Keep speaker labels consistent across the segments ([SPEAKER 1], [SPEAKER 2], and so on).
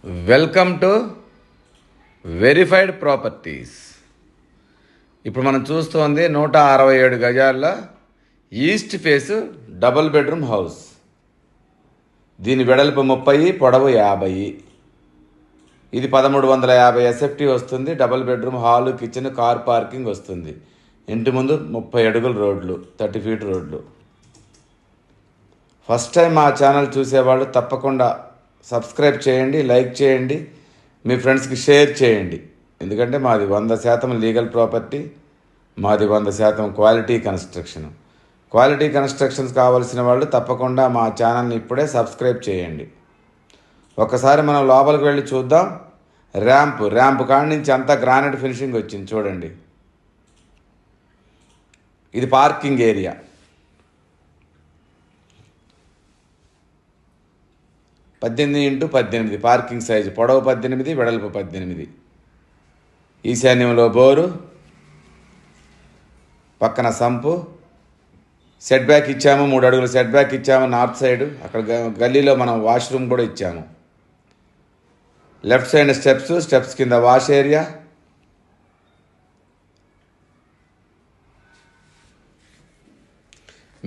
[SPEAKER 1] Welcome to verified properties. ఇప్పుడు మనం చూస్తోంది 167 గజాల east face double bedroom house. దీని వెడల్పు 30, పొడవు 50. ఇది 1350 ఎస్ఎఫ్టీ వస్తుంది. Double bedroom, hall, kitchen, car parking వస్తుంది. ఇంటి ముందు 30 అడుగుల రోడ్లు, 30 ఫీట్ రోడ్లు. ఫస్ట్ టైం మా ఛానల్ చూసేవాళ్ళు తప్పకుండా సబ్స్క్రైబ్ చేయండి, లైక్ చేయండి, మీ ఫ్రెండ్స్కి షేర్ చేయండి. ఎందుకంటే మాది 100% లీగల్ ప్రాపర్టీ, మాది 100% క్వాలిటీ కన్స్ట్రక్షన్. క్వాలిటీ కన్స్ట్రక్షన్స్ కావాల్సిన వాళ్ళు తప్పకుండా మా ఛానల్ని ఇప్పుడే సబ్స్క్రైబ్ చేయండి. ఒకసారి మనం లోపలికి వెళ్ళి చూద్దాం. ర్యాంప్ కాడి నుంచి అంతా గ్రానైట్ ఫినిషింగ్ వచ్చింది చూడండి. ఇది parking area. 18x18 parking size, పొడవు 18, వెడల్పు 18. ఈశాన్యంలో బోరు, పక్కన సంపు. సెట్ బ్యాక్ ఇచ్చాము, 3 అడుగులు సెట్ బ్యాక్ ఇచ్చాము నార్త్ సైడ్. అక్కడ గల్లీలో మనం వాష్రూమ్ కూడా ఇచ్చాము. లెఫ్ట్ సైడ్ స్టెప్స్ కింద వాష్ ఏరియా.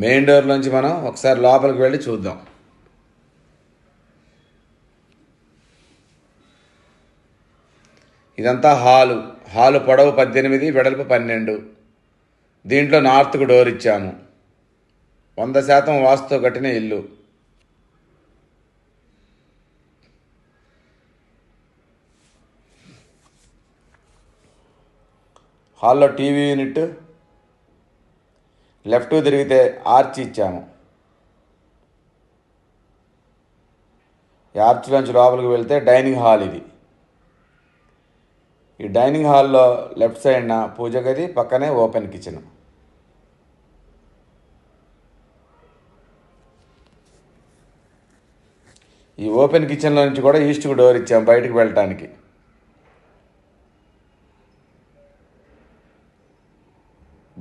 [SPEAKER 1] మెయిన్ డోర్లోంచి మనం ఒకసారి లోపలికి వెళ్ళి చూద్దాం. ఇదంతా హాలు పొడవు 18, వెడల్పు 12. దీంట్లో నార్త్కు డోర్ ఇచ్చాము. 100% వాస్తుతో కట్టిన ఇల్లు. హాల్లో టీవీ యూనిట్. లెఫ్ట్ తిరిగితే ఆర్చ్ ఇచ్చాము. ఈ ఆర్చ్లోంచి లోపలికి వెళ్తే డైనింగ్ హాల్. ఇది ఈ డైనింగ్ హాల్లో లెఫ్ట్ సైడ్న పూజ గది, పక్కనే ఓపెన్ కిచెన్. ఈ ఓపెన్ కిచెన్లో నుంచి కూడా ఈస్ట్కు డోర్ ఇచ్చాం బయటకు వెళ్ళటానికి.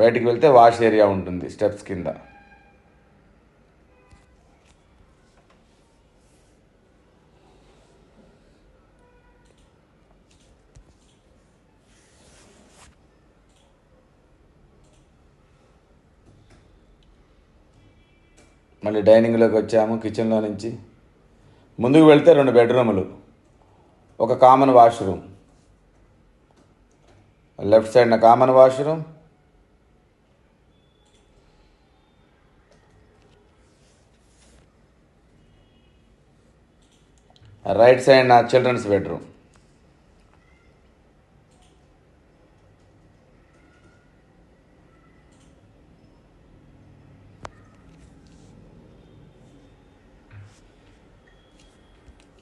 [SPEAKER 1] బయటికి వెళ్తే వాష్ ఏరియా ఉంటుంది స్టెప్స్ కింద. మళ్ళీ డైనింగ్లోకి వచ్చాము. కిచెన్లో నుంచి ముందుకు వెళ్తే 2 బెడ్రూములు, ఒక కామన్ వాష్రూమ్. లెఫ్ట్ సైడ్న కామన్ వాష్రూమ్, రైట్ సైడ్న చిల్డ్రన్స్ బెడ్రూమ్.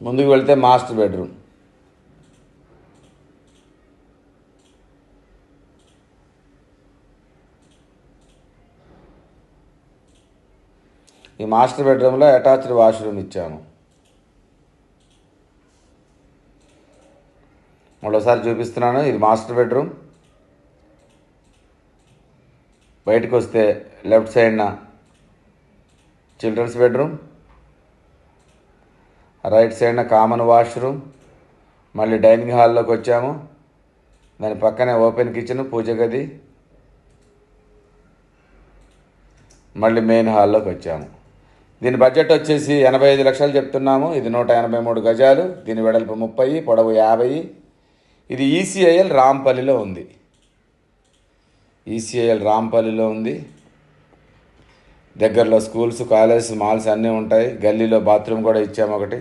[SPEAKER 1] ముందుకు వెళ్తే మాస్టర్ బెడ్రూమ్. ఈ మాస్టర్ బెడ్రూమ్లో అటాచ్డ్ వాష్రూమ్ ఇచ్చాము. మరోసారి చూపిస్తున్నాను. ఇది మాస్టర్ బెడ్రూమ్. బయటకు వస్తే లెఫ్ట్ సైడ్న చిల్డ్రన్స్ బెడ్రూమ్, రైట్ సైడ్న కామన్ వాష్రూమ్. మళ్ళీ డైనింగ్ హాల్లోకి వచ్చాము. దాని పక్కనే ఓపెన్ కిచెన్, పూజ గది. మళ్ళీ మెయిన్ హాల్లోకి వచ్చాము. దీని బడ్జెట్ వచ్చేసి 85 లక్షలు చెప్తున్నాము. ఇది 183 గజాలు. దీని వెడల్పు 30, పొడవు 50. ఇది ఈసీఐఎల్ రాంపల్లిలో ఉంది. ఈసీఐఎల్ రాంపల్లిలో ఉంది. దగ్గరలో స్కూల్స్, కాలేజెస్, మాల్స్ అన్నీ ఉంటాయి. గల్లీలో బాత్రూమ్ కూడా ఇచ్చాము ఒకటి.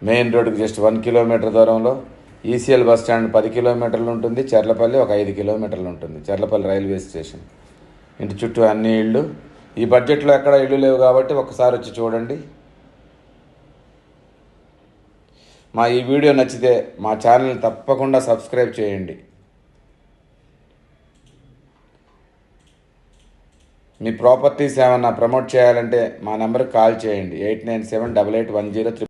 [SPEAKER 1] మెయిన్ రోడ్డుకి జస్ట్ 1 కిలోమీటర్ దూరంలో. ఈసీఎల్ బస్ స్టాండ్ 10 కిలోమీటర్లు ఉంటుంది. చెర్లపల్లి ఒక 5 కిలోమీటర్లు ఉంటుంది. Cherlapalli railway station. ఇంటి చుట్టూ అన్ని ఇళ్ళు. ఈ బడ్జెట్లో ఎక్కడ ఇళ్ళు లేవు కాబట్టి ఒకసారి వచ్చి చూడండి. మా ఈ వీడియో నచ్చితే మా ఛానల్ని తప్పకుండా సబ్స్క్రైబ్ చేయండి. మీ ప్రాపర్టీస్ ఏమన్నా ప్రమోట్ చేయాలంటే మా నెంబర్కి కాల్ చేయండి. 89788103